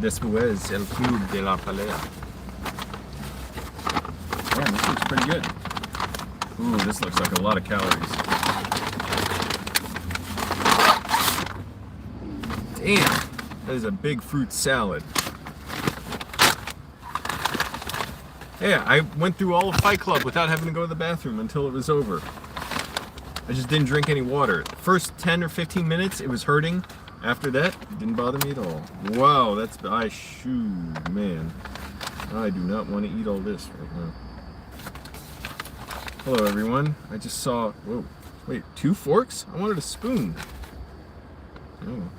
Después el Club de la Pelea. Man, this looks pretty good. Ooh, this looks like a lot of calories. Damn, that is a big fruit salad. Yeah, I went through all of Fight Club without having to go to the bathroom until it was over. I just didn't drink any water. First 10 or 15 minutes, it was hurting. After that, it didn't bother me at all. Wow, man. I do not want to eat all this right now. Hello, everyone. I just saw, whoa, wait, 2 forks? I wanted a spoon. Oh.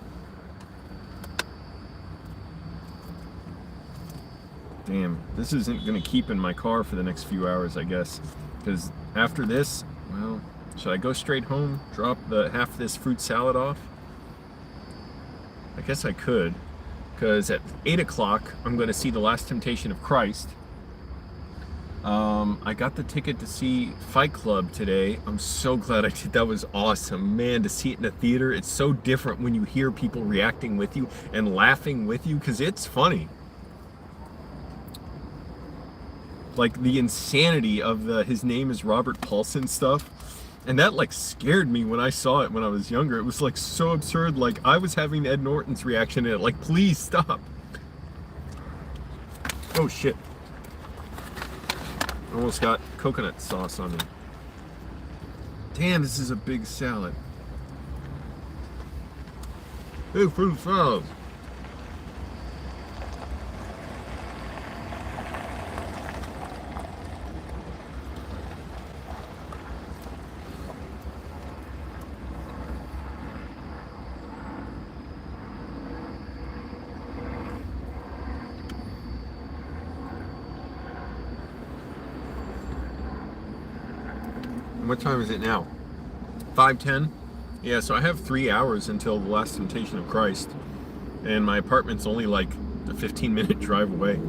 Damn, this isn't gonna keep in my car for the next few hours, I guess. Because after this, well, should I go straight home, drop the half this fruit salad off? I guess I could, because at 8 o'clock, I'm gonna see The Last Temptation of Christ. I got the ticket to see Fight Club today. I'm so glad I did. That was awesome. Man, to see it in a theater, it's so different when you hear people reacting with you and laughing with you, because it's funny. Like the insanity of the his name is Robert Paulson stuff. And that like scared me when I saw it when I was younger. It was like so absurd. Like I was having Ed Norton's reaction to it. Like, please stop. Oh shit. Almost got coconut sauce on me. Damn, this is a big salad. Big fruit salad. What time is it now? 5:10? Yeah, so I have 3 hours until The Last Temptation of Christ. And my apartment's only like a 15-minute drive away.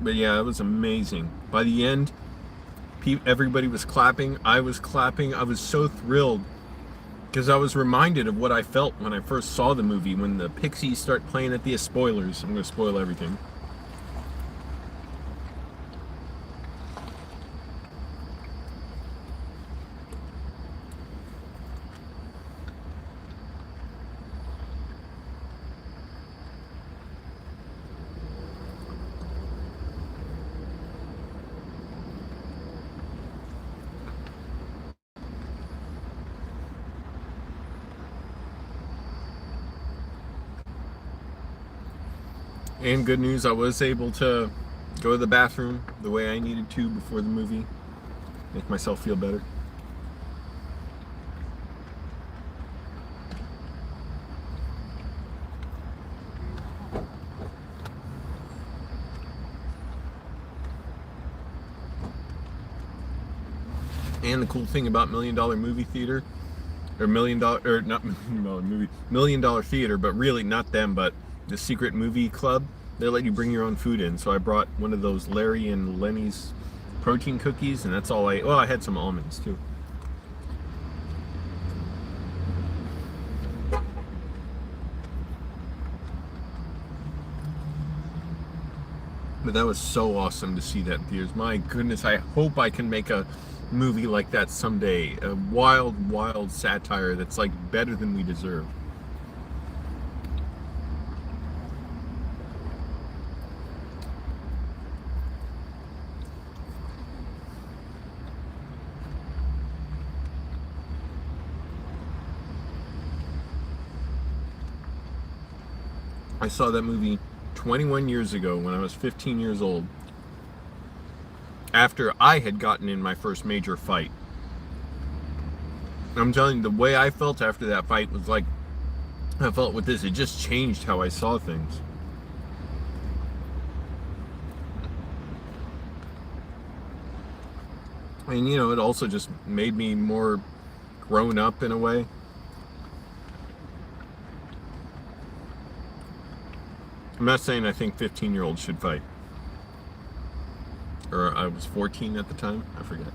But yeah, it was amazing. By the end, everybody was clapping. I was clapping. I was so thrilled. Because I was reminded of what I felt when I first saw the movie, when the Pixies start playing at the spoilers. I'm going to spoil everything. And good news, I was able to go to the bathroom the way I needed to before the movie. Make myself feel better. And the cool thing about $1 Million Movie Theater, or $1 Million, or not $1 Million movie, $1 Million Theater, but really not them, but the Secret Movie Club, they let you bring your own food in. So I brought one of those Larry and Lenny's protein cookies, and that's all I had some almonds too. But that was so awesome to see that in theaters. My goodness, I hope I can make a movie like that someday. A wild, wild satire that's like better than we deserve. I saw that movie 21 years ago when I was 15 years old, after I had gotten in my first major fight. I'm telling you, the way I felt after that fight was like I felt with this. It just changed how I saw things. And you know, it also just made me more grown up in a way. I'm not saying I think 15-year-olds should fight. Or I was 14 at the time, I forget.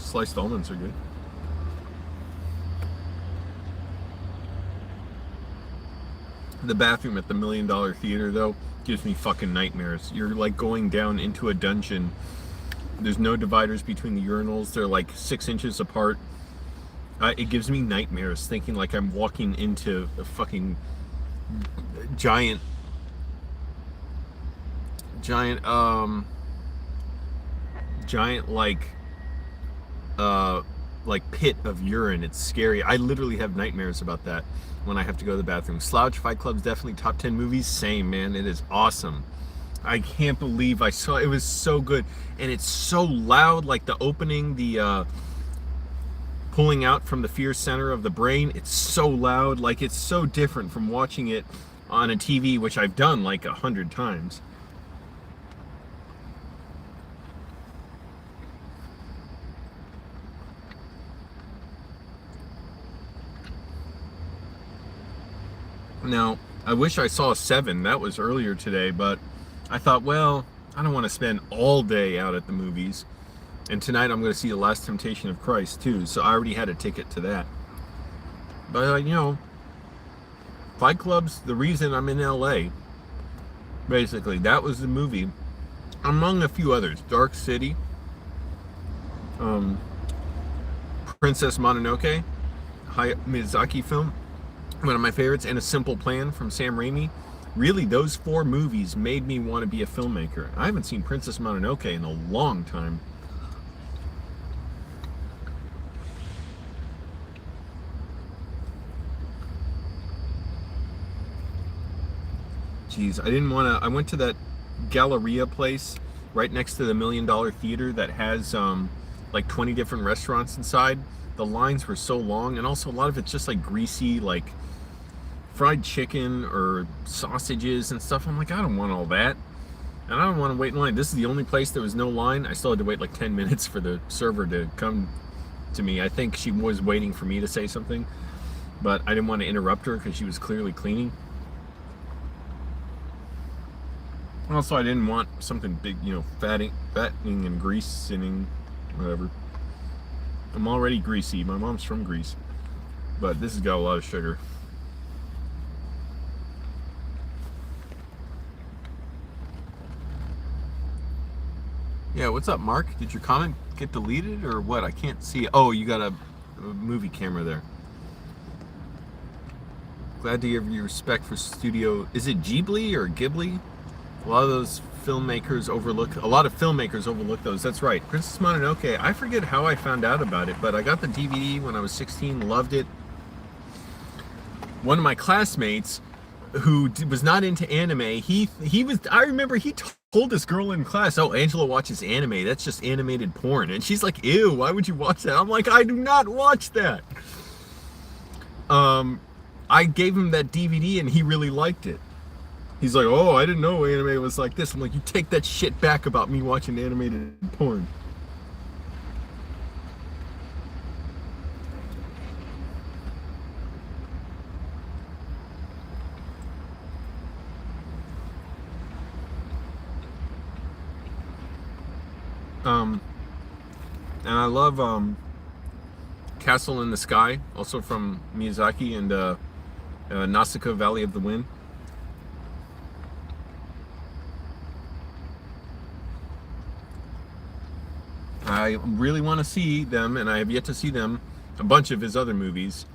Sliced almonds are good. The bathroom at the $1 Million Theater, though, gives me fucking nightmares. You're like going down into a dungeon. There's no dividers between the urinals. They're like 6 inches apart. It gives me nightmares thinking like I'm walking into a fucking giant like pit of urine. It's scary. I literally have nightmares about that when I have to go to the bathroom. Slouch, Fight Club's definitely top 10 movies. Same, man. It is awesome. I can't believe I saw it. It was so good, and it's so loud. Like the opening, the pulling out from the fear center of the brain. It's so loud. Like it's so different from watching it on a TV, which I've done like 100 times. Now, I wish I saw 7. That was earlier today, but I thought, well, I don't want to spend all day out at the movies. And tonight I'm going to see The Last Temptation of Christ, too. So I already had a ticket to that. But, you know, Fight Club's the reason I'm in LA. Basically, that was the movie. Among a few others. Dark City. Princess Mononoke. Hayao Miyazaki film. One of my favorites, and A Simple Plan from Sam Raimi. Really, those 4 movies made me want to be a filmmaker. I haven't seen Princess Mononoke in a long time. Jeez, I didn't want to. I went to that Galleria place right next to the $1 Million Theater that has like 20 different restaurants inside. The lines were so long, and also a lot of it's just like greasy, like fried chicken or sausages and stuff. I'm like, I don't want all that, and I don't want to wait in line. This is the only place there was no line. I still had to wait like 10 minutes for the server to come to me. I think she was waiting for me to say something, but I didn't want to interrupt her because she was clearly cleaning. Also, I didn't want something big, you know, fattening and greasing, whatever. I'm already greasy. My mom's from Greece, but this has got a lot of sugar. Yeah, what's up, Mark? Did your comment get deleted or what? I can't see. Oh, you got a movie camera there. Glad to give you respect for studio. Is it Ghibli or Ghibli? A lot of those filmmakers overlook. A lot of filmmakers overlook those. That's right. Princess Mononoke. I forget how I found out about it, but I got the DVD when I was 16. Loved it. One of my classmates, who was not into anime, he was. I remember he told this girl in class, "Oh, Angelo watches anime. That's just animated porn." And she's like, "Ew, why would you watch that?" I'm like, "I do not watch that." I gave him that DVD and he really liked it. He's like, "Oh, I didn't know anime was like this." I'm like, "You take that shit back about me watching animated porn." And I love Castle in the Sky, also from Miyazaki, and Nausicaa Valley of the Wind. I really want to see them, and I have yet to see them. A bunch of his other movies.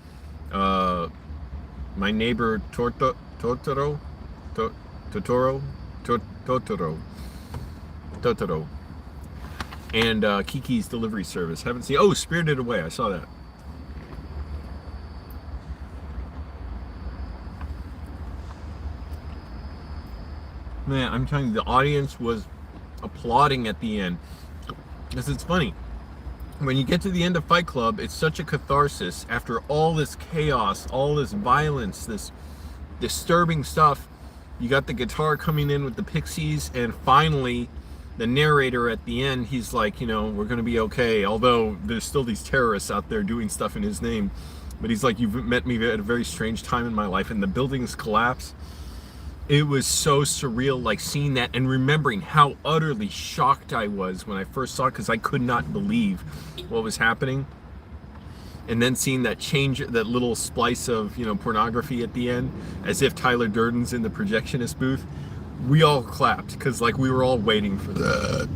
My Neighbor Totoro, and Kiki's Delivery Service. Haven't seen. Oh, Spirited Away. I saw that. Man, I'm telling you, the audience was applauding at the end. Because it's funny. When you get to the end of Fight Club, it's such a catharsis after all this chaos, all this violence, this disturbing stuff. You got the guitar coming in with the Pixies, and finally the narrator at the end, he's like, you know, we're going to be okay. Although there's still these terrorists out there doing stuff in his name. But he's like, you've met me at a very strange time in my life. And the buildings collapse. it was so surreal, like seeing that and remembering how utterly shocked I was when I first saw it, because I could not believe what was happening. And then seeing that change, that little splice of, pornography at the end, as if Tyler Durden's in the projectionist booth. We all clapped, because like we were all waiting for that.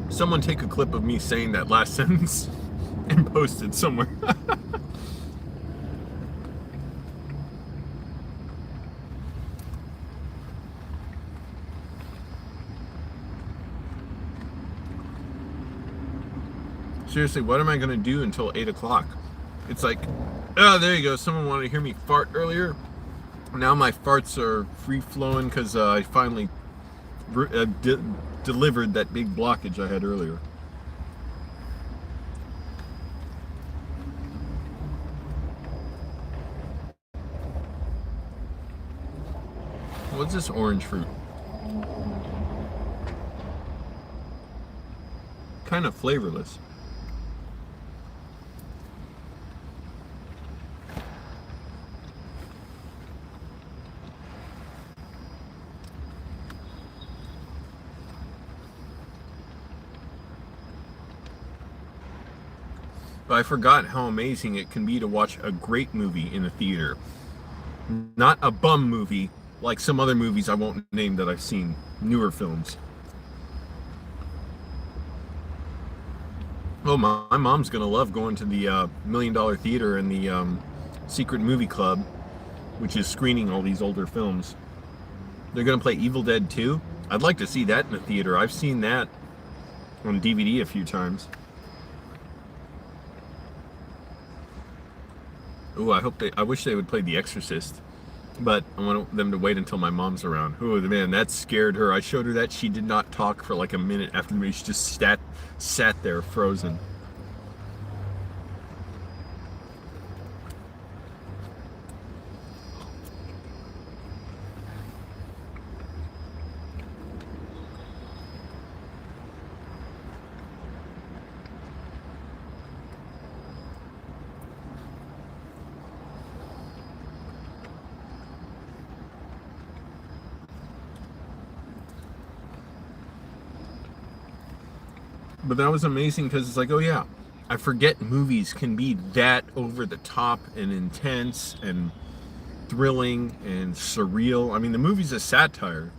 Someone take a clip of me saying that last sentence and post it somewhere. Seriously, what am I going to do until 8 o'clock? It's like, oh, there you go. Someone wanted to hear me fart earlier. Now my farts are free-flowing because I finally delivered that big blockage I had earlier. What's this orange fruit? Kind of flavorless. But I forgot how amazing it can be to watch a great movie in a theater. Not a bum movie like some other movies I won't name that I've seen, newer films. Oh, my mom's gonna love going to the $1 Million Theater and the Secret Movie Club, which is screening all these older films. They're gonna play Evil Dead 2. I'd like to see that in the theater. I've seen that on DVD a few times. Ooh, I wish they would play The Exorcist, but I want them to wait until my mom's around. Ooh, man, that scared her. I showed her that. She did not talk for like a minute after the movie. She just sat there frozen. But that was amazing because it's like, oh yeah, I forget movies can be that over the top and intense and thrilling and surreal. I mean, the movie's a satire.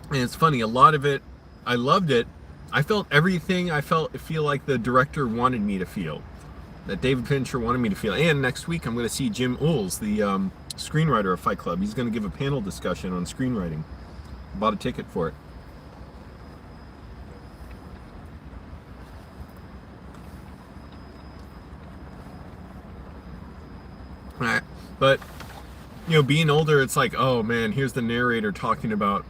And it's funny, a lot of it, I loved it. I felt everything feel like the director wanted me to feel. That David Fincher wanted me to feel. And next week I'm going to see Jim Uhls, the screenwriter of Fight Club. He's going to give a panel discussion on screenwriting. Bought a ticket for it. But, being older, it's like, oh man, here's the narrator talking about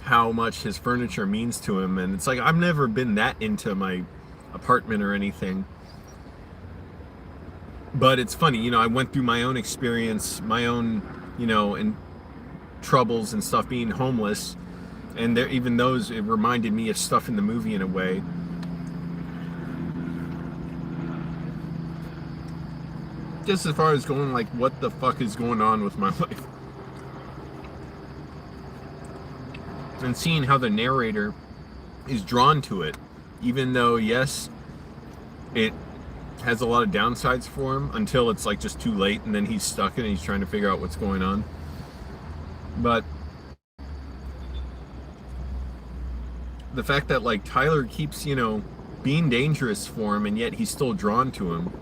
how much his furniture means to him. And it's like, I've never been that into my apartment or anything. But it's funny, I went through my own experience, my own, and troubles and stuff being homeless. And even those, it reminded me of stuff in the movie in a way. Just as far as going like, what the fuck is going on with my life? And seeing how the narrator is drawn to it, even though, yes, it has a lot of downsides for him until it's like just too late and then he's stuck and he's trying to figure out what's going on. But the fact that like Tyler keeps, being dangerous for him and yet he's still drawn to him.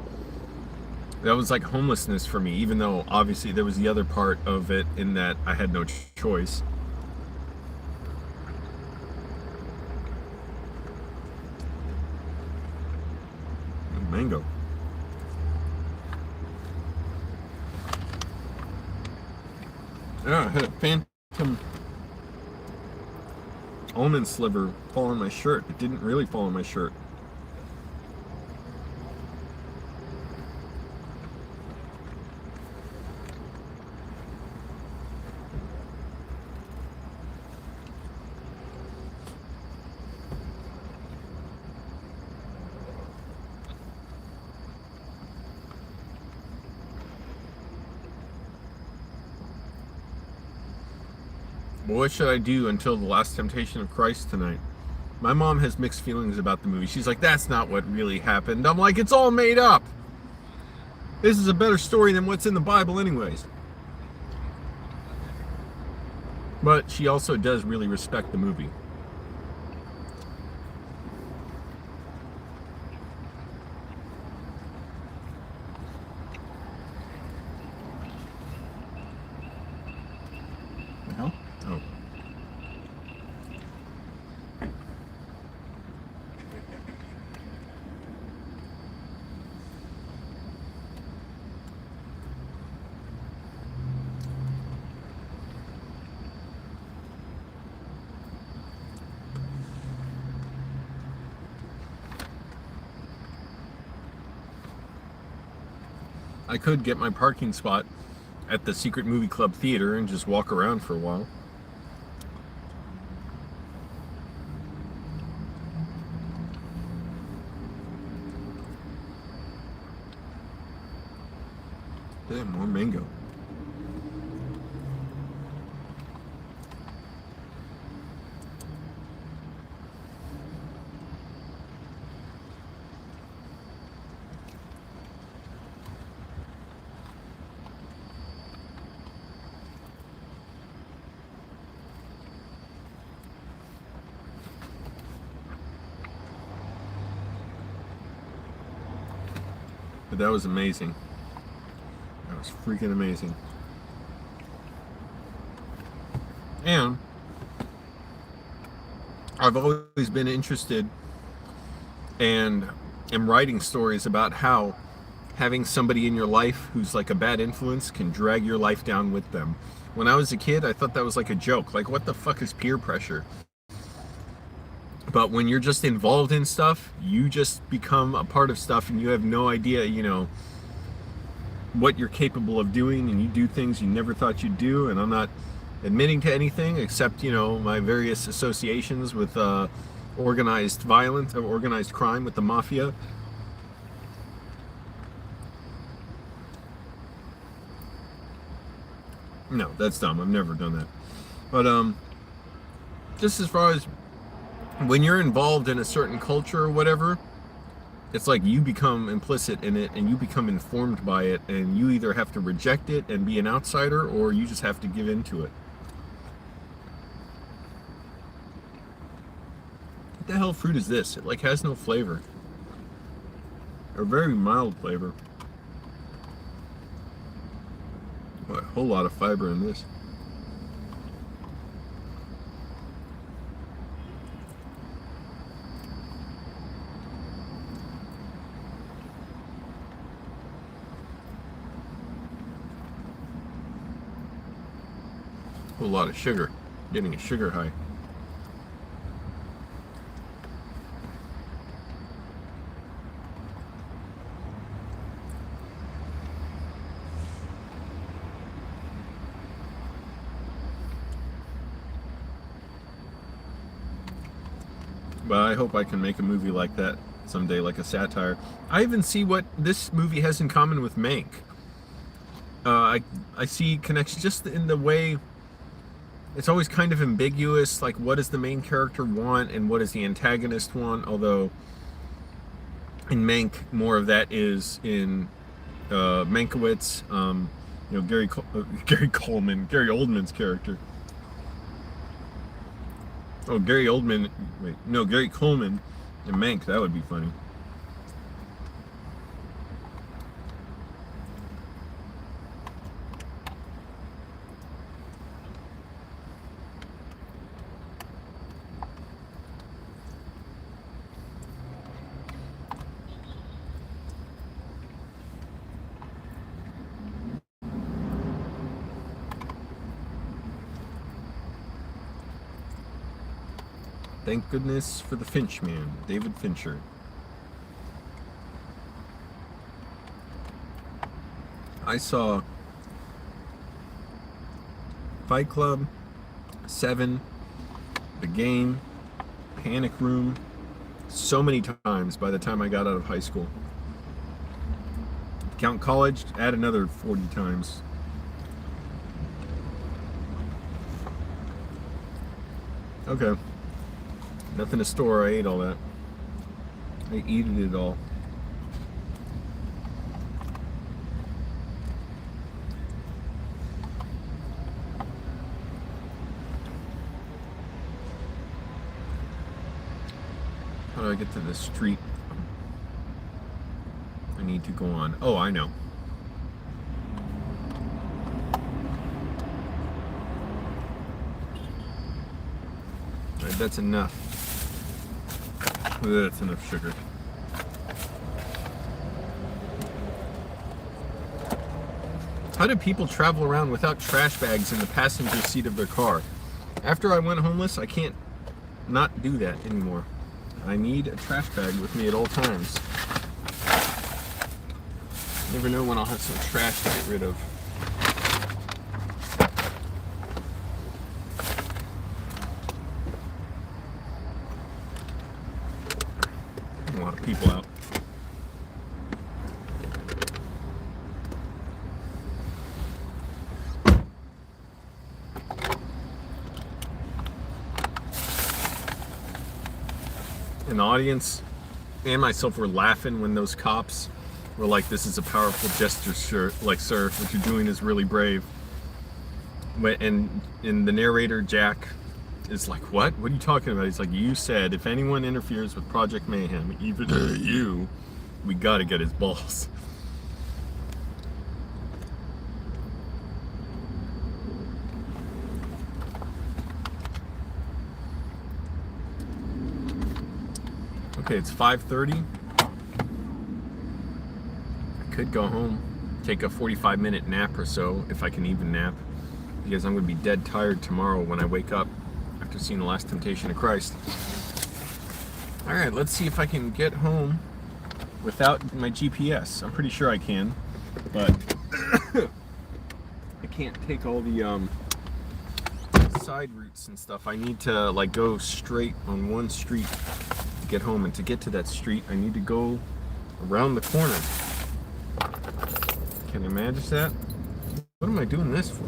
That was like homelessness for me, even though obviously there was the other part of it in that I had no choice. Mango. Yeah, I had a phantom almond sliver fall on my shirt. It didn't really fall on my shirt. But what should I do until the Last Temptation of Christ tonight? My mom has mixed feelings about the movie. She's like, that's not what really happened. I'm like, it's all made up. This is a better story than what's in the Bible anyways. But she also does really respect the movie. The hell? Oh. I could get my parking spot at the Secret Movie Club Theater and just walk around for a while. Damn, more mango. But that was amazing. That was freaking amazing. And I've always been interested and am writing stories about how having somebody in your life who's like a bad influence can drag your life down with them. When I was a kid, I thought that was like a joke. Like, what the fuck is peer pressure? But when you're just involved in stuff, you just become a part of stuff and you have no idea, you know, what you're capable of doing, and you do things you never thought you'd do. And I'm not admitting to anything except, you know, my various associations with organized violence or organized crime with the mafia. No, that's dumb. I've never done that. But just as far as when you're involved in a certain culture or whatever, it's like you become implicit in it and you become informed by it, and you either have to reject it and be an outsider, or you just have to give in to it. What the hell fruit is this? It like has no flavor. Or very mild flavor. What, a whole lot of fiber in this. A lot of sugar. Getting a sugar high. But I hope I can make a movie like that someday, like a satire. I even see what this movie has in common with Mank. I see connections just in the way it's always kind of ambiguous, like what does the main character want and what does the antagonist want, although in Mank more of that is in Mankiewicz, you know, Gary Oldman's character. Oh, Gary Coleman and Mank, that would be funny. Thank goodness for the Finch man, David Fincher. I saw Fight Club, Seven, The Game, Panic Room so many times by the time I got out of high school. Count college, add another 40 times. Okay. Nothing to store. I ate all that. I ate it all. How do I get to the street I need to go on? Oh, I know. All right, that's enough. That's enough sugar. How do people travel around without trash bags in the passenger seat of their car? After I went homeless, I can't not do that anymore. I need a trash bag with me at all times. Never know when I'll have some trash to get rid of. A lot of people out. And the audience and myself were laughing when those cops were like, "This is a powerful gesture, sir. Like, sir, what you're doing is really brave." And the narrator, Jack, is like, "What? What are you talking about?" He's like, "You said if anyone interferes with Project Mayhem, even you, we gotta get his balls." Okay, it's 5:30. I could go home, take a 45-minute nap or so, if I can even nap, because I'm going to be dead tired tomorrow when I wake up after seeing The Last Temptation of Christ. Alright, let's see if I can get home without my GPS. I'm pretty sure I can, but I can't take all the side routes and stuff. I need to like go straight on one street to get home, and to get to that street I need to go around the corner. Can you imagine that? What am I doing this for?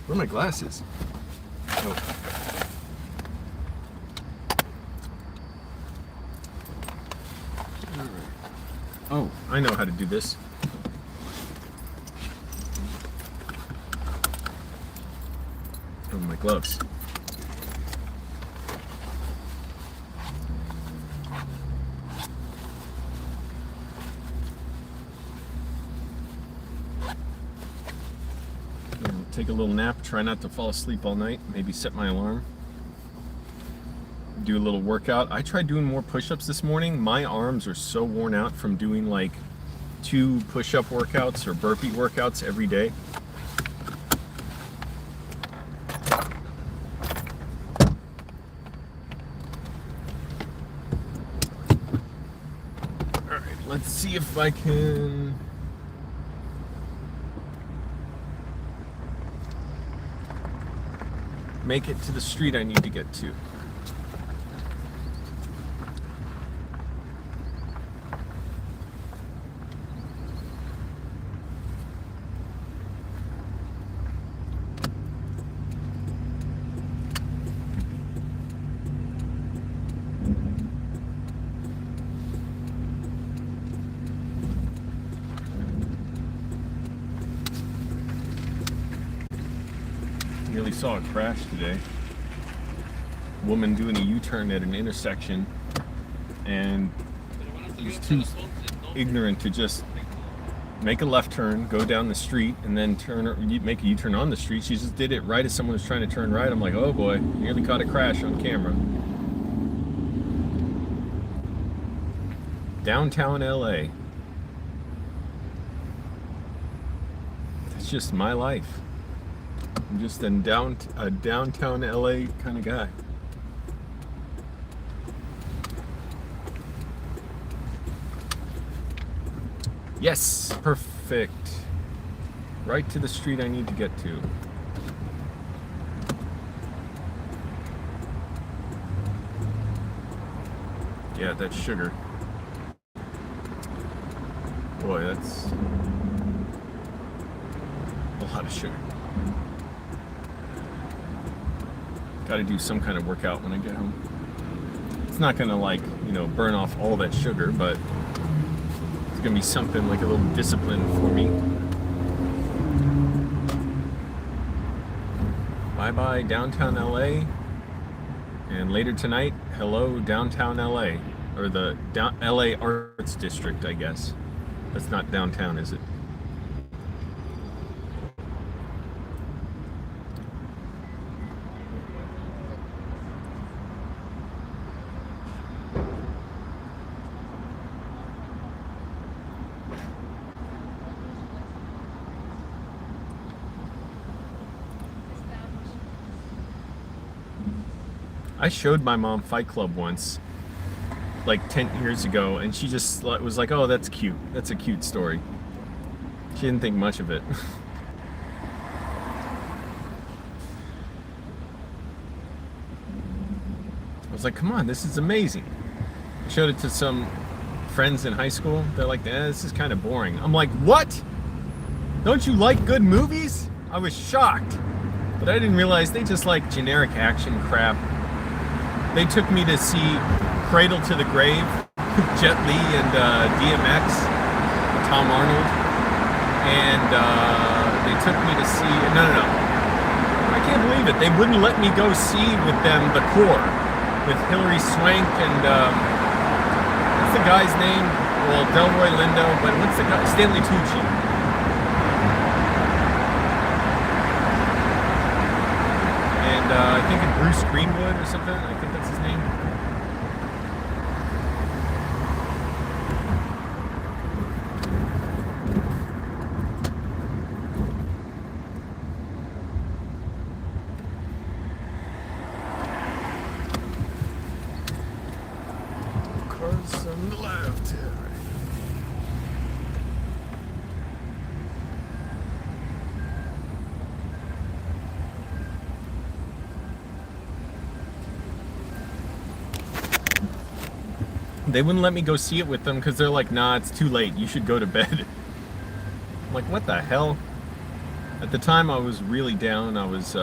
Where are my glasses? Oh. All right. Oh, I know how to do this. Oh, my gloves. Take a little nap, try not to fall asleep all night, maybe set my alarm. Do a little workout. I tried doing more push-ups this morning. My arms are so worn out from doing like 2 push-up workouts or burpee workouts every day. All right, let's see if I can make it to the street I need to get to. Nearly saw a crash today. Woman doing a U-turn at an intersection, and was too ignorant to just make a left turn, go down the street, and then make a U-turn on the street. She just did it right as someone was trying to turn right. I'm like, oh boy, nearly caught a crash on camera. Downtown LA. That's just my life. I'm just a downtown LA kind of guy. Yes, perfect. Right to the street I need to get to. Yeah, that's sugar. Boy, that's a lot of sugar. Got to do some kind of workout when I get home. It's not gonna like, burn off all that sugar, but it's gonna be something like a little discipline for me. Bye-bye downtown LA. And later tonight, hello downtown LA. Or the LA Arts District, I guess. That's not downtown, is it? I showed my mom Fight Club once, like 10 years ago, and she just was like, oh, that's cute. That's a cute story. She didn't think much of it. I was like, come on, this is amazing. I showed it to some friends in high school. They're like, this is kind of boring. I'm like, what? Don't you like good movies? I was shocked. But I didn't realize they just like generic action crap. They took me to see Cradle to the Grave, Jet Li and DMX, Tom Arnold, and they took me to see, no, I can't believe it, they wouldn't let me go see with them The Core, with Hilary Swank and, what's the guy's name? Well, Delroy Lindo, but what's the guy? Stanley Tucci. I think it's Bruce Greenwood or something. I think that's his name. Cars on the left. They wouldn't let me go see it with them because they're like, nah, it's too late. You should go to bed. I'm like, what the hell? At the time, I was really down. I was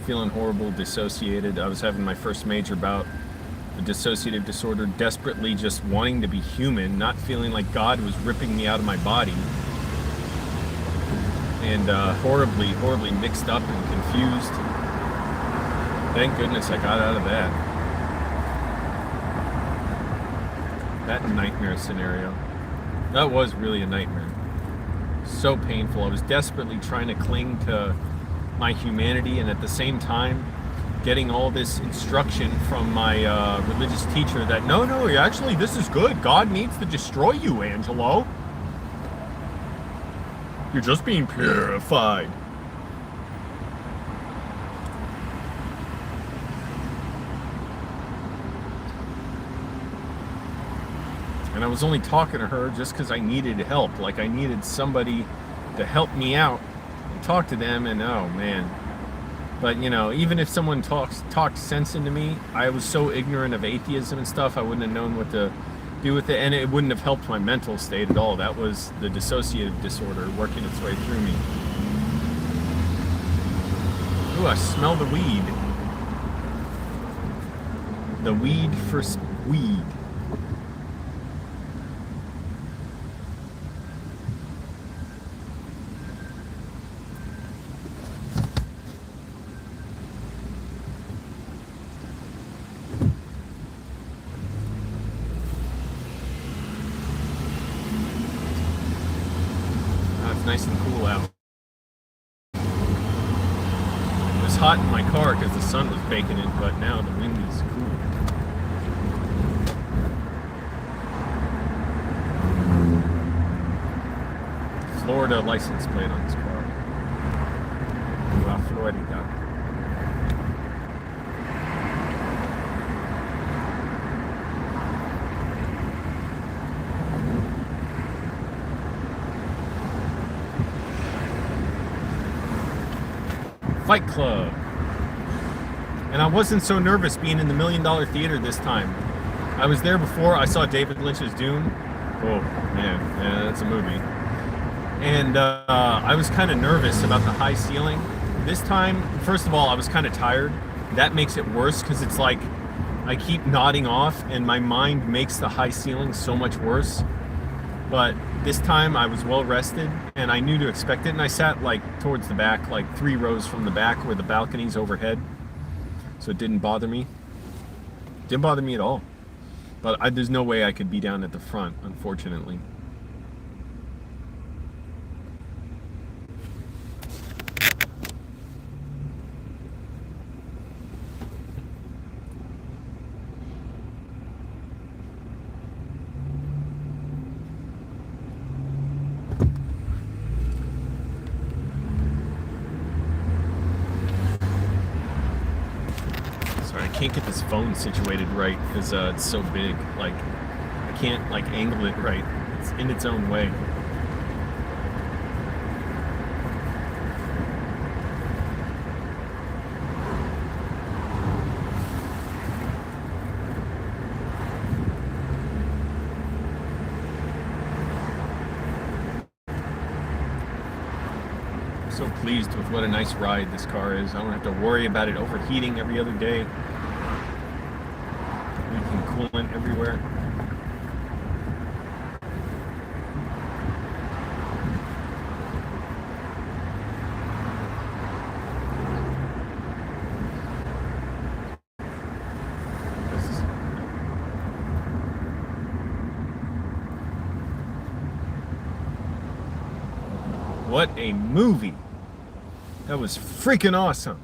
feeling horrible, dissociated. I was having my first major bout of dissociative disorder, desperately just wanting to be human, not feeling like God was ripping me out of my body. And horribly, horribly mixed up and confused. Thank goodness I got out of that. That nightmare scenario. That was really a nightmare. So painful. I was desperately trying to cling to my humanity and at the same time getting all this instruction from my religious teacher that no, actually this is good. God needs to destroy you, Angelo. You're just being purified. And I was only talking to her just because I needed help. Like I needed somebody to help me out and talk to them. And oh man. But even if someone talked sense into me, I was so ignorant of atheism and stuff, I wouldn't have known what to do with it. And it wouldn't have helped my mental state at all. That was the dissociative disorder working its way through me. Ooh, I smell the weed. The weed for weed. Nice and cool out. It was hot in my car because the sun was baking it, but now the wind is cool. Florida license plate on this car. La Florida. Fight Club. And I wasn't so nervous being in the $1 Million Theater this time. I was there before. I saw David Lynch's Dune. Oh, man. Yeah, that's a movie. And I was kind of nervous about the high ceiling. This time, first of all, I was kind of tired. that makes it worse because it's like I keep nodding off and my mind makes the high ceiling so much worse. But this time I was well rested and I knew to expect it, and I sat like towards the back, like 3 rows from the back where the balcony's overhead, so it didn't bother me. Didn't bother me at all. But there's no way I could be down at the front, unfortunately. Sorry, I can't get this phone situated right because it's so big. Like, I can't like angle it right. It's in its own way. So pleased with what a nice ride this car is. I don't have to worry about it overheating every other day. Leaking coolant everywhere. What a movie! That was freaking awesome.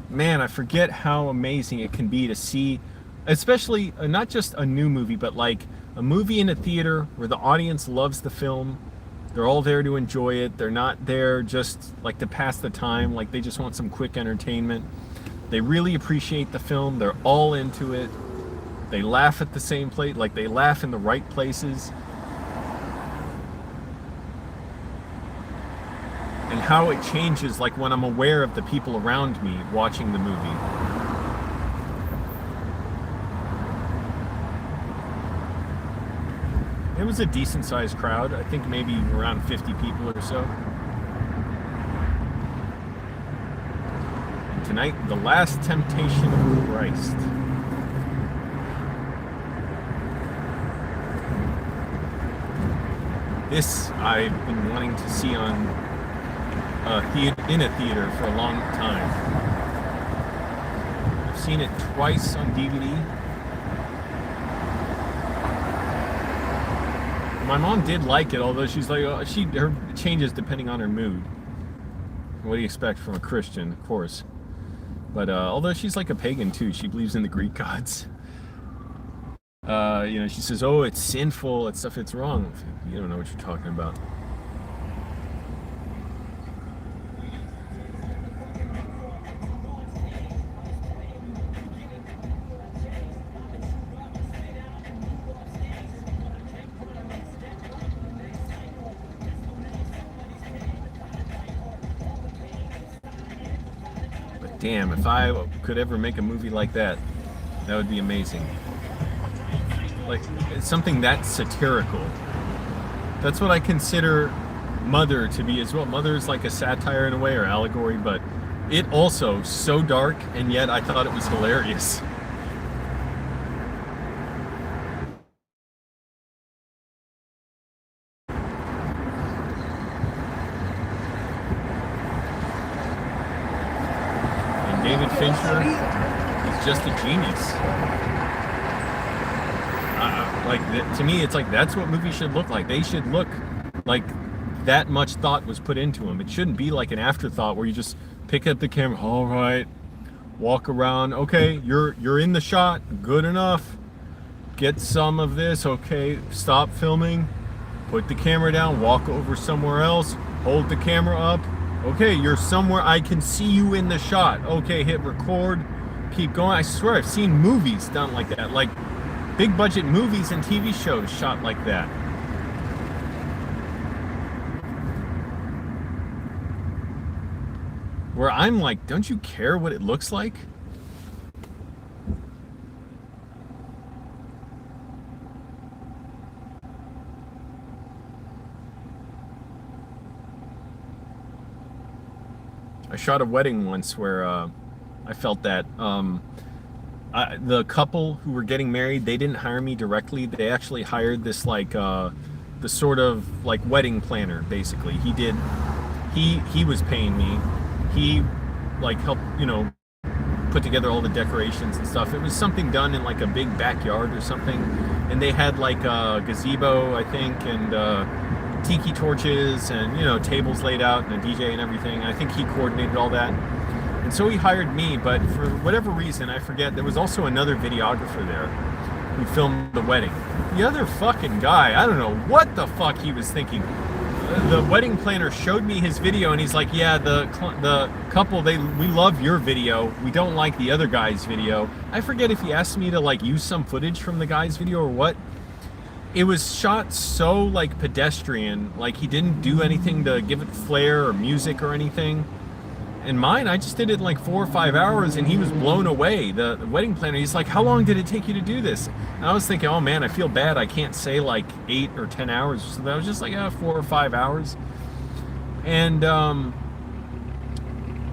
Man, I forget how amazing it can be to see, especially not just a new movie, but like a movie in a theater where the audience loves the film. They're all there to enjoy it. They're not there just like to pass the time, like they just want some quick entertainment. They really appreciate the film. They're all into it. They laugh at the same place, like they laugh in the right places. And how it changes, like when I'm aware of the people around me watching the movie. It was a decent sized crowd. I think maybe around 50 people or so. And tonight, The Last Temptation of Christ. This I've been wanting to see on in a theater for a long time. I've seen it twice on DVD. My mom did like it, although she's like, her changes depending on her mood. What do you expect from a Christian, of course? But although she's like a pagan too, she believes in the Greek gods. You know, she says, "Oh, it's sinful, it's stuff, it's wrong." You don't know what you're talking about. Damn, if I could ever make a movie like that, that would be amazing. Like, it's something that's satirical. That's what I consider Mother to be as well. Mother is like a satire in a way, or allegory, but it also so dark, and yet I thought it was hilarious. David Fincher is just a genius. To me, it's like that's what movies should look like. They should look like that much thought was put into them. It shouldn't be like an afterthought where you just pick up the camera, all right, walk around, okay, you're in the shot, good enough. Get some of this, okay, stop filming, put the camera down, walk over somewhere else, hold the camera up. Okay, you're somewhere I can see you in the shot. Okay, hit record, keep going. I swear I've seen movies done like that, like big budget movies and TV shows shot like that. Where I'm like, don't you care what it looks like? I shot a wedding once where I felt that. The couple who were getting married, they didn't hire me directly. They actually hired this like the sort of like wedding planner. Basically, he was paying me. He like helped, you know, put together all the decorations and stuff. It was something done in like a big backyard or something, and they had like a gazebo, I think, and tiki torches and, you know, tables laid out and a DJ and everything. I think he coordinated all that. And so he hired me, but for whatever reason, I forget, there was also another videographer there who filmed the wedding. The other fucking guy, I don't know what the fuck he was thinking. The wedding planner showed me his video, and he's like, yeah, the couple, we love your video. We don't like the other guy's video. I forget if he asked me to like use some footage from the guy's video or what. It was shot so like pedestrian, like he didn't do anything to give it flair or music or anything. And mine, I just did it in like 4 or 5 hours, and he was blown away. The wedding planner, he's like, how long did it take you to do this? And I was thinking, oh man, I feel bad. I can't say like 8 or 10 hours. So that was just like 4 or 5 hours. And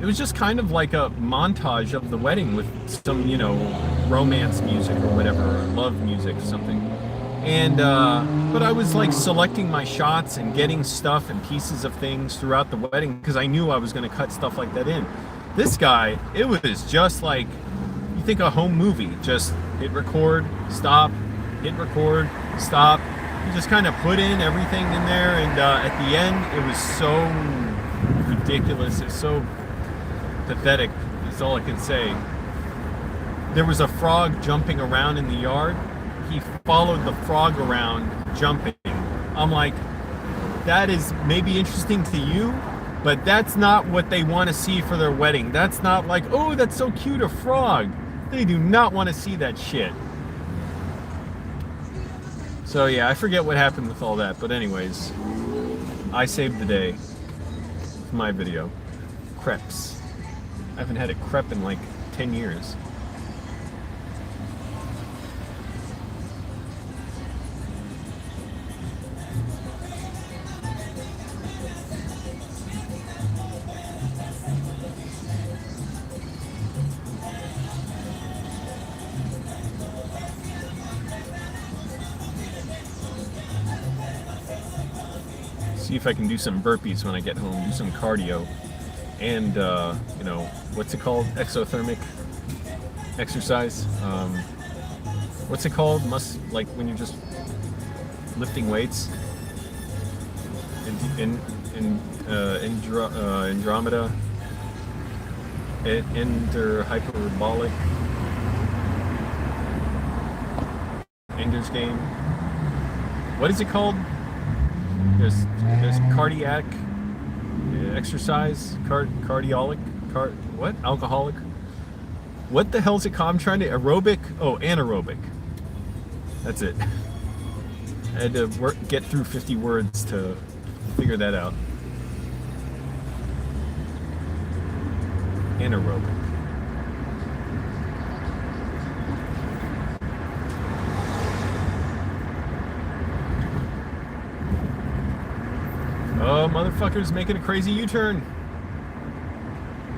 it was just kind of like a montage of the wedding with some, you know, romance music or whatever, or love music or something. And but I was like selecting my shots and getting stuff and pieces of things throughout the wedding because I knew I was going to cut stuff like that in. This guy, it was just like, you think a home movie, just hit record, stop, hit record, stop. You just kind of put in everything in there, and at the end it was so ridiculous, it's so pathetic, is all I can say. There was a frog jumping around in the yard. He followed the frog around jumping. I'm like, that is maybe interesting to you, but that's not what they want to see for their wedding. That's not like, oh, that's so cute, a frog. They do not want to see that shit. So yeah, I forget what happened with all that, but anyways, I saved the day with my video. Crepes. I haven't had a crepe in like 10 years. See if I can do some burpees when I get home, do some cardio, and you know, what's it called? Exothermic exercise. What's it called? Like when you're just lifting weights. Andromeda. Hyperbolic. Ender's Game. What is it called? There's cardiac exercise, what? Alcoholic? What the hell is it called? I'm trying to, aerobic? Oh, anaerobic. That's it. I had to get through 50 words to figure that out. Anaerobic. Oh, motherfucker's making a crazy U-turn.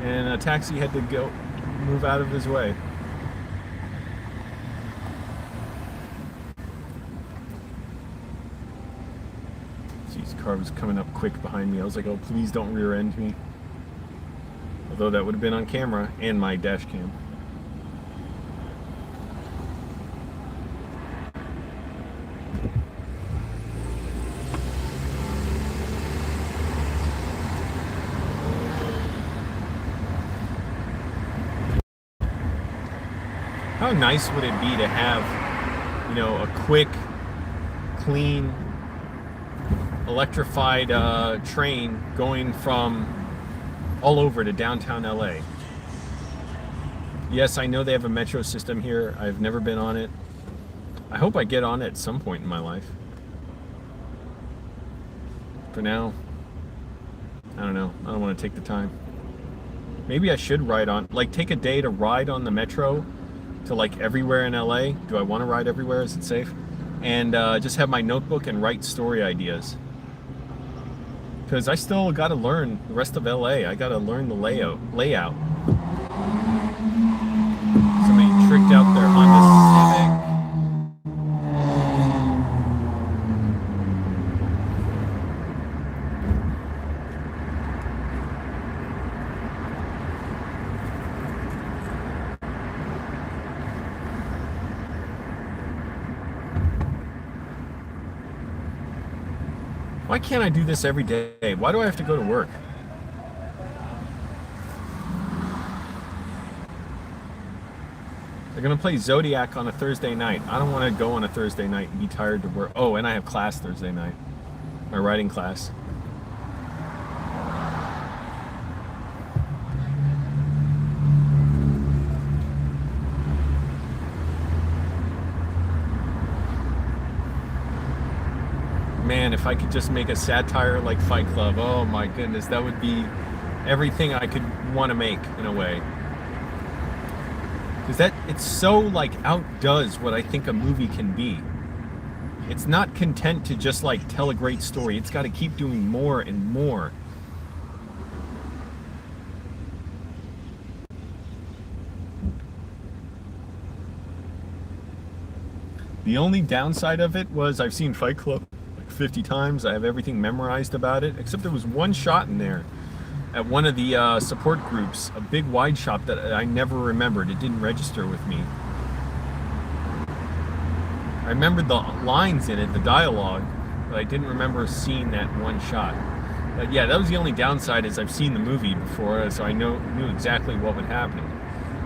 And a taxi had to move out of his way. Jeez, car was coming up quick behind me. I was like, oh, please don't rear end me. Although that would have been on camera and my dash cam. How nice would it be to have, you know, a quick, clean, electrified train going from all over to downtown LA? Yes, I know they have a metro system here. I've never been on it. I hope I get on it at some point in my life. For now, I don't know. I don't want to take the time. Maybe I should ride on, like, take a day to ride on the metro to like everywhere in LA. Do I want to ride everywhere? Is it safe? And just have my notebook and write story ideas. Because I still got to learn the rest of LA. I got to learn the layout. tricked out their Honda Civic. Why can't I do this every day? Why do I have to go to work? They're gonna play Zodiac on a Thursday night. I don't want to go on a Thursday night and be tired to work. Oh, and I have class Thursday night. My writing class. Man, if I could just make a satire like Fight Club, oh my goodness, that would be everything I could want to make in a way. Because it's so like outdoes what I think a movie can be. It's not content to just like tell a great story. It's got to keep doing more and more. The only downside of it was I've seen Fight Club like 50 times. I have everything memorized about it, except there was one shot in there at one of the support groups, a big wide shot that I never remembered. It didn't register with me. I remembered the lines in it, the dialogue, but I didn't remember seeing that one shot. But yeah, that was the only downside, is I've seen the movie before, so I knew exactly what would happen.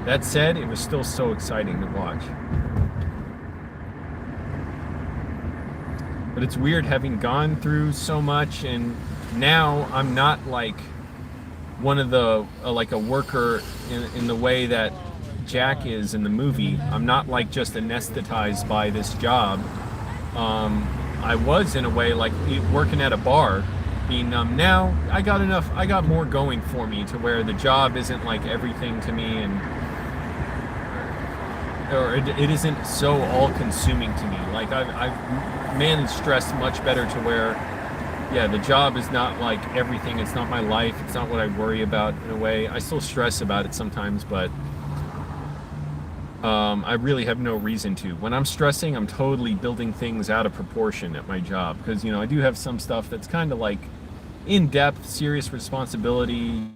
That said, it was still so exciting to watch. But it's weird having gone through so much, and now I'm not like one of the like a worker in the way that Jack is in the movie. I'm not like just anesthetized by this job. I was in a way like working at a bar. Now I got more going for me to where the job isn't like everything to me, or it isn't so all-consuming to me. Like I've managed stress much better to where, yeah, the job is not like everything. It's not my life. It's not what I worry about in a way. I still stress about it sometimes, but I really have no reason to. When I'm stressing, I'm totally building things out of proportion at my job, because, I do have some stuff that's kind of like in-depth, serious responsibility,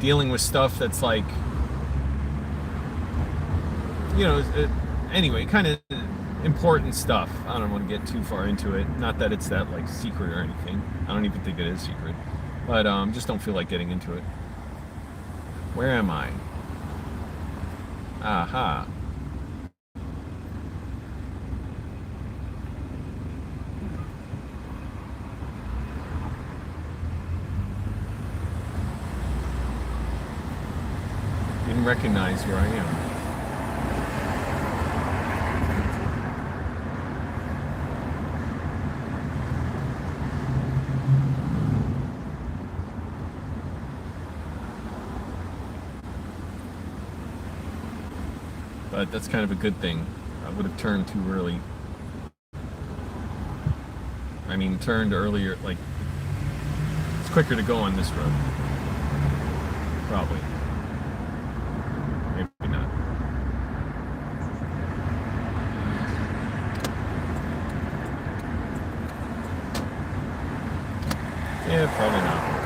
dealing with stuff that's like, anyway, kind of important stuff. I don't want to get too far into it. Not that it's that like secret or anything. I don't even think it is secret. But just don't feel like getting into it. Where am I? Aha. Didn't recognize where I am. But that's kind of a good thing. I would have turned too early. I mean, turned earlier, like, it's quicker to go on this road. Probably. Maybe not. Yeah, probably not.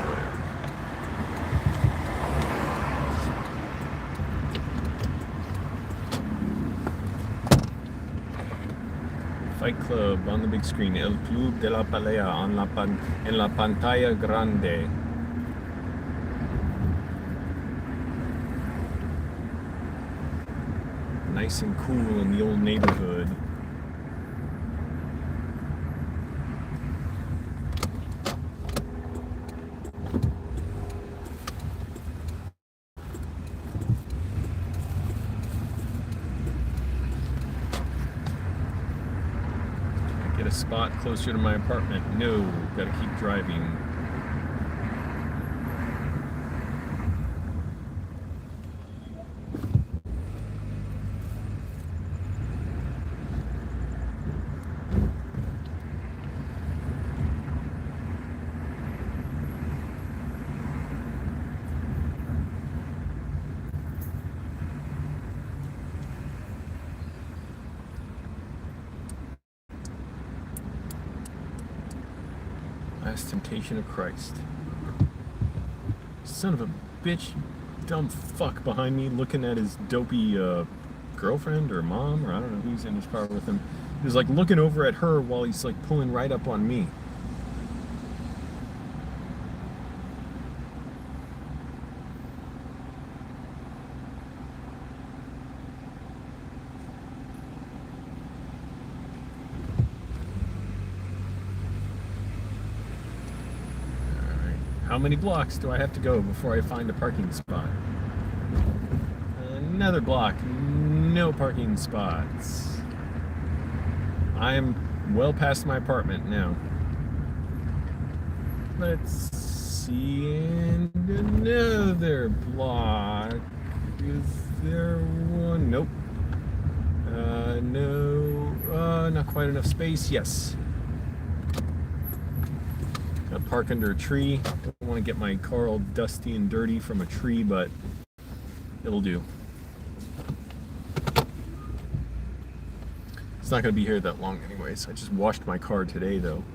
Fight Club on the big screen, El Club de la Pelea en la pantalla grande. Nice and cool in the old neighborhood. Get a spot closer to my apartment. No, gotta keep driving. last temptation of Christ. Son of a bitch, dumb fuck behind me looking at his dopey girlfriend or mom, or I don't know who's in his car with him. He was like looking over at her while he's like pulling right up on me. How many blocks do I have to go before I find a parking spot? Another block, no parking spots. I'm well past my apartment now. Let's see, and another block. Is there one? Nope. No, not quite enough space. Yes. I'll park under a tree. Don't want to get my car all dusty and dirty from a tree, but it'll do. It's not going to be here that long anyways. I just washed my car today, though.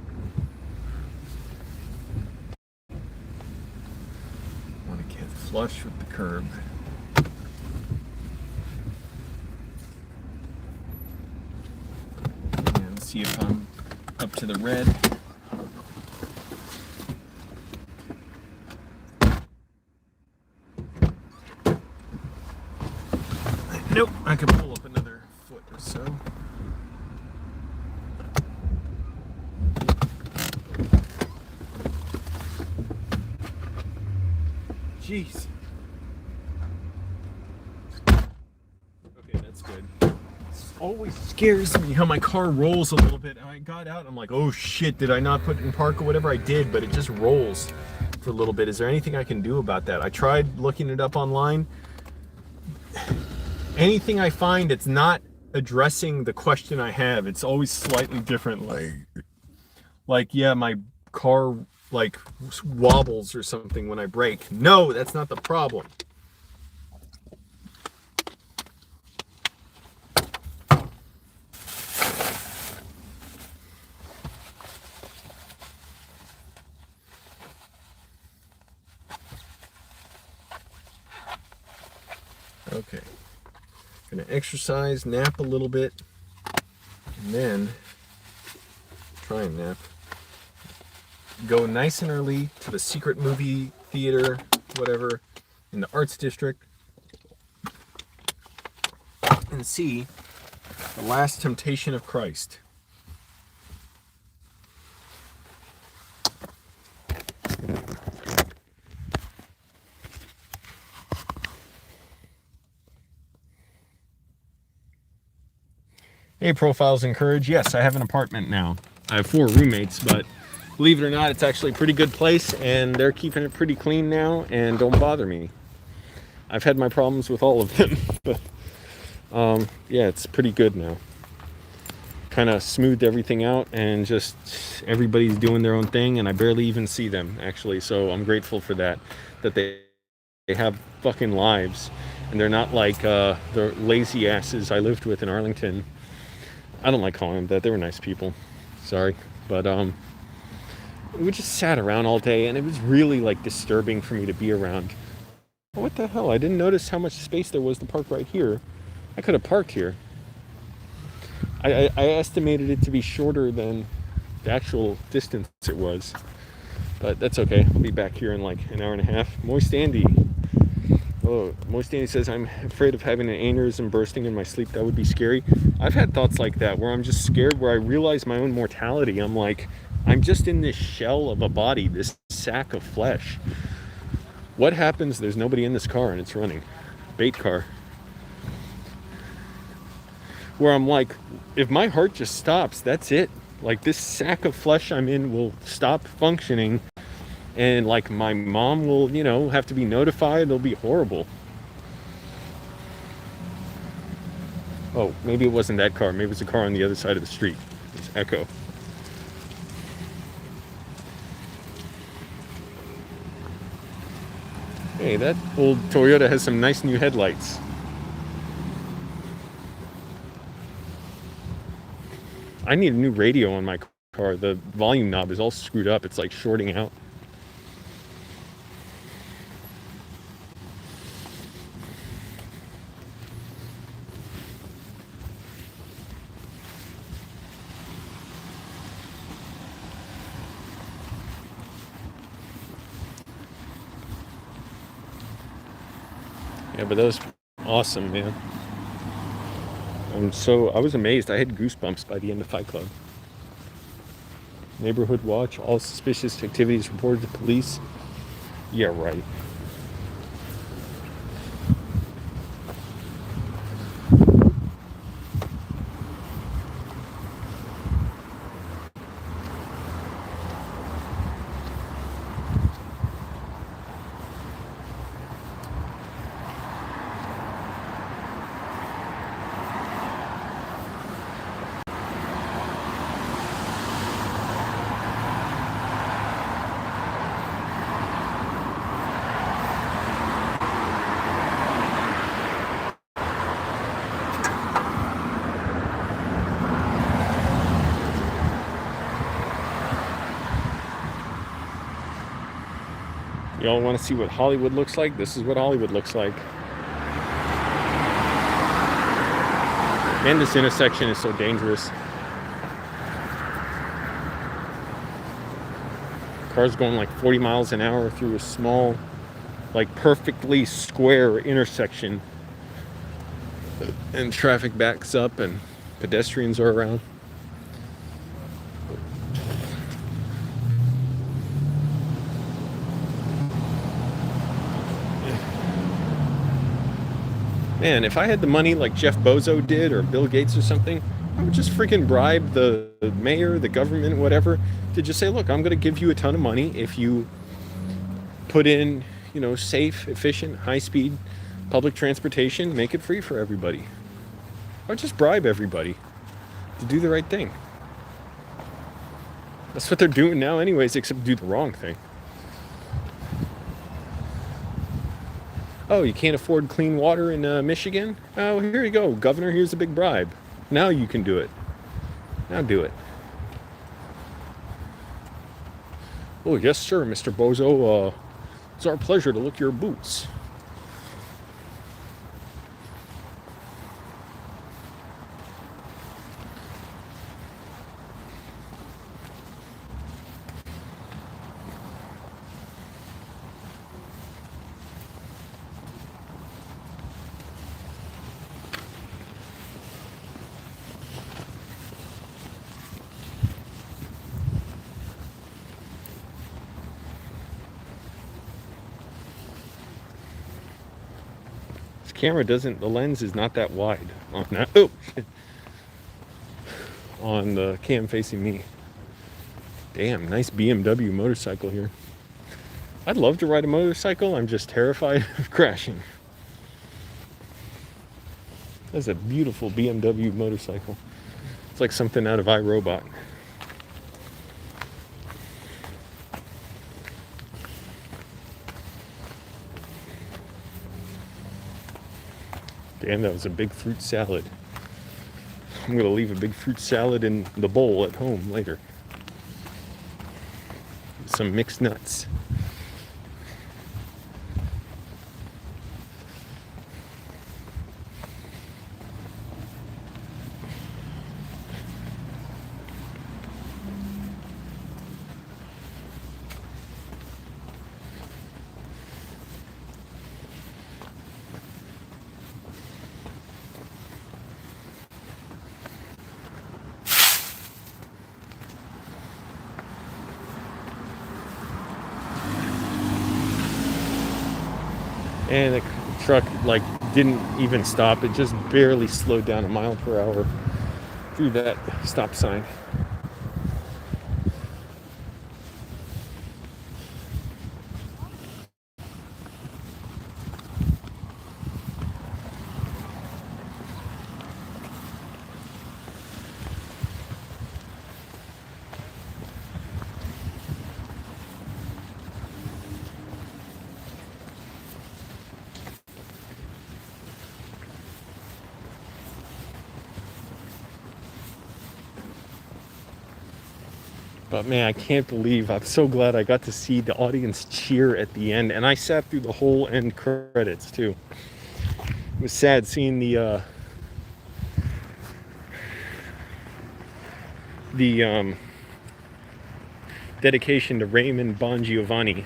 I want to get flush with the curb. And see if I'm up to the red. Nope, I can pull up another foot or so. Jeez. Okay, that's good. It always scares me how my car rolls a little bit. I got out, I'm like, oh shit, did I not put it in park or whatever I did, but it just rolls for a little bit. Is there anything I can do about that? I tried looking it up online. Anything I find, it's not addressing the question I have. It's always slightly different. Like yeah, my car like wobbles or something when I brake. No, that's not the problem. Okay. Gonna exercise, nap a little bit, and then try and nap. Go nice and early to the secret movie theater, whatever, in the Arts District, and see The Last Temptation of Christ. Hey, Profiles Encourage. Yes, I have an apartment now. I have 4 roommates, but believe it or not, it's actually a pretty good place, and they're keeping it pretty clean now and don't bother me. I've had my problems with all of them, but yeah, it's pretty good now. Kind of smoothed everything out, and just everybody's doing their own thing, and I barely even see them, actually, so I'm grateful for that they have fucking lives, and they're not like the lazy asses I lived with in Arlington. I don't like calling them that. They were nice people. Sorry. But we just sat around all day, and it was really like disturbing for me to be around. Oh, what the hell? I didn't notice how much space there was to park right here. I could have parked here. I estimated it to be shorter than the actual distance it was. But that's okay. I'll be back here in like an hour and a half. Moist Andy. Oh, Moist Andy says, I'm afraid of having an aneurysm bursting in my sleep. That would be scary. I've had thoughts like that where I'm just scared, where I realize my own mortality. I'm like, I'm just in this shell of a body, this sack of flesh. What happens? There's nobody in this car and it's running. Bait car. Where I'm like, if my heart just stops, that's it. Like, this sack of flesh I'm in will stop functioning. And like my mom will, you know, have to be notified. It'll be horrible. Oh, maybe it wasn't that car. Maybe it was a car on the other side of the street. It's Echo. Hey, that old Toyota has some nice new headlights. I need a new radio on my car. The volume knob is all screwed up. It's like shorting out. Yeah, but that was awesome, man. I was amazed. I had goosebumps by the end of Fight Club. Neighborhood watch, all suspicious activities reported to police. Yeah, right. Y'all want to see what Hollywood looks like? This is what Hollywood looks like. Man, this intersection is so dangerous. Cars going like 40 miles an hour through a small, like perfectly square intersection. And traffic backs up and pedestrians are around. Man, if I had the money like Jeff Bezos did or Bill Gates or something, I would just freaking bribe the mayor, the government, whatever, to just say, look, I'm going to give you a ton of money if you put in, safe, efficient, high-speed public transportation, make it free for everybody. I would just bribe everybody to do the right thing. That's what they're doing now anyways, except do the wrong thing. Oh, you can't afford clean water in Michigan? Oh, here you go, Governor, here's a big bribe. Now you can do it. Now do it. Oh, yes, sir, Mr. Bozo. It's our pleasure to lick your boots. Camera the lens is not that wide on that. Oh, shit. On the cam facing me. Damn, nice BMW motorcycle here. I'd love to ride a motorcycle. I'm just terrified of crashing. That's a beautiful BMW motorcycle. It's like something out of iRobot. Damn, that was a big fruit salad. I'm gonna leave a big fruit salad in the bowl at home later. Some mixed nuts. And the truck didn't even stop. It just barely slowed down 1 mile per hour through that stop sign. But man, I can't believe, I'm so glad I got to see the audience cheer at the end, and I sat through the whole end credits too. It was sad seeing the dedication to Raymond Bongiovanni.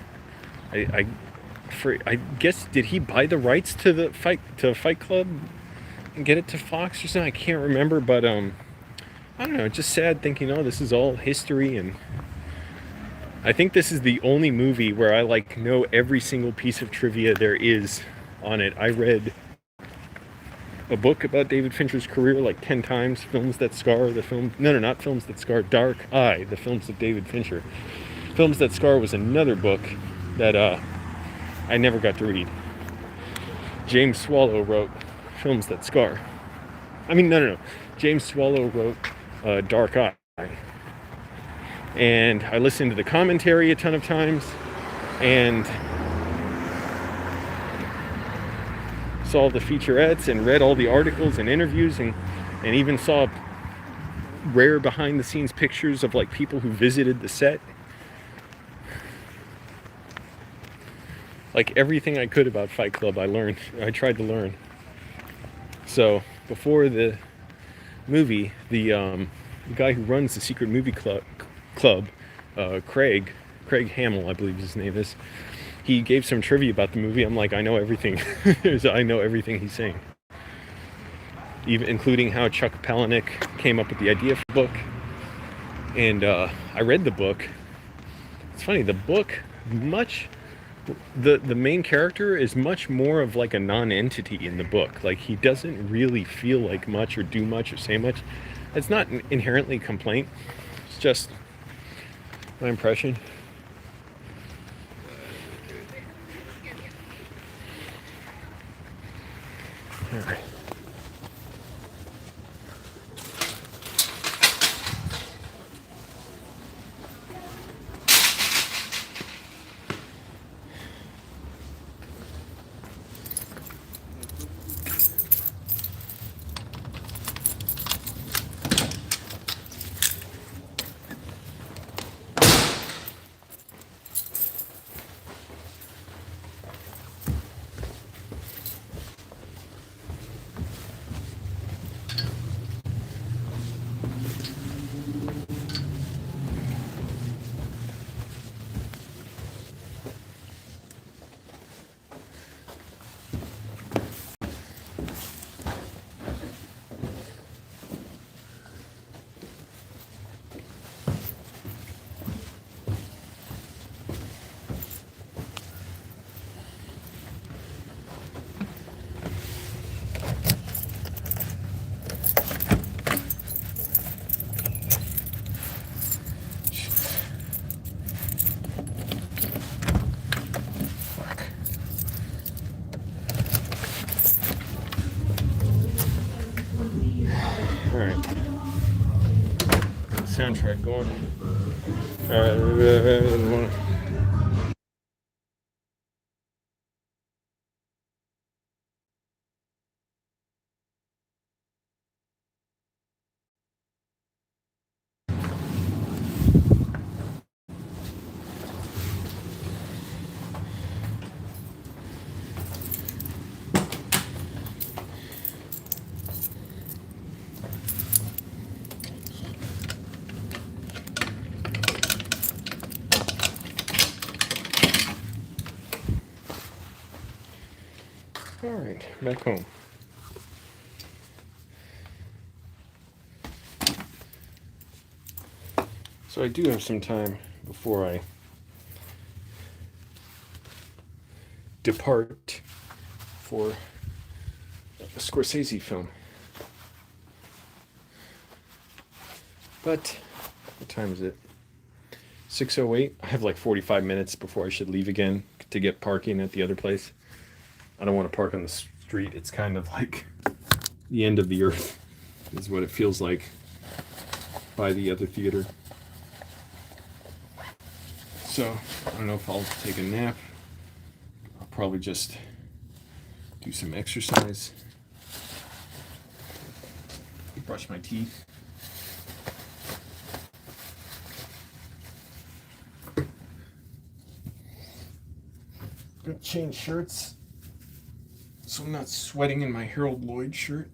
I guess, did he buy the rights to the Fight Club and get it to Fox or something? I can't remember, but I don't know, just sad thinking, oh, this is all history. And I think this is the only movie where I like know every single piece of trivia there is on it. I read a book about David Fincher's career like 10 times, Films That Scar, not Films That Scar, Dark Eye, the films of David Fincher. Films That Scar was another book that I never got to read. James Swallow wrote Films That Scar. No. James Swallow wrote Dark Eye. And I listened to the commentary a ton of times and saw the featurettes and read all the articles and interviews and even saw rare behind the scenes pictures of like people who visited the set. Like everything I could about Fight Club, I tried to learn. So before the movie, the guy who runs the secret movie club, Craig Hamill, I believe his name is, he gave some trivia about the movie. I'm like, I know everything. I know everything he's saying, even including how Chuck Palahniuk came up with the idea for the book. And I read the book. It's funny, the book, the main character is much more of like a non-entity in the book. Like he doesn't really feel like much or do much or say much. It's not inherently a complaint. It's just my impression. All right. Alright. Soundtrack going. Alright. Alright, back home. So I do have some time before I depart for a Scorsese film. But what time is it? 6:08. I have like 45 minutes before I should leave again to get parking at the other place. I don't want to park on the street. It's kind of like the end of the earth is what it feels like by the other theater. So I don't know if I'll take a nap. I'll probably just do some exercise, brush my teeth, Gonna change shirts so I'm not sweating in my Harold Lloyd shirt.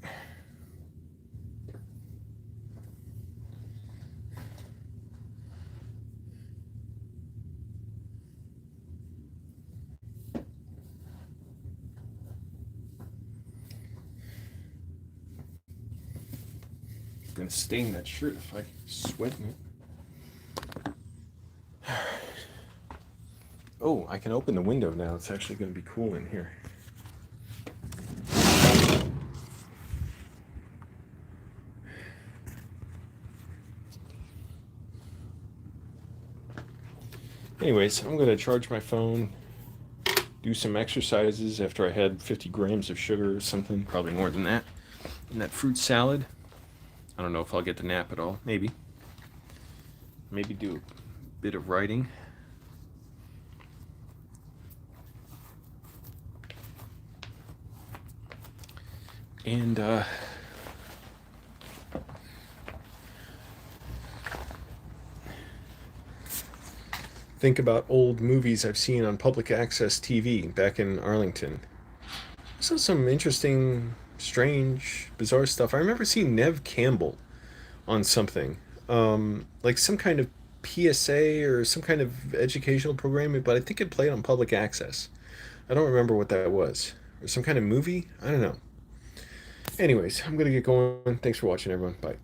I'm gonna stain that shirt if I sweat in it. Oh, I can open the window now. It's actually gonna be cool in here. Anyways, I'm gonna charge my phone, do some exercises after I had 50 grams of sugar or something, probably more than that, in that fruit salad. I don't know if I'll get to nap at all. Maybe. Maybe do a bit of writing. And think about old movies I've seen on public access TV back in Arlington. I saw some interesting, strange, bizarre stuff. I remember seeing Nev Campbell on something, like some kind of PSA or some kind of educational program, but I think it played on public access. I don't remember what that was. Or some kind of movie? I don't know. Anyways, I'm gonna get going. Thanks for watching, everyone. Bye.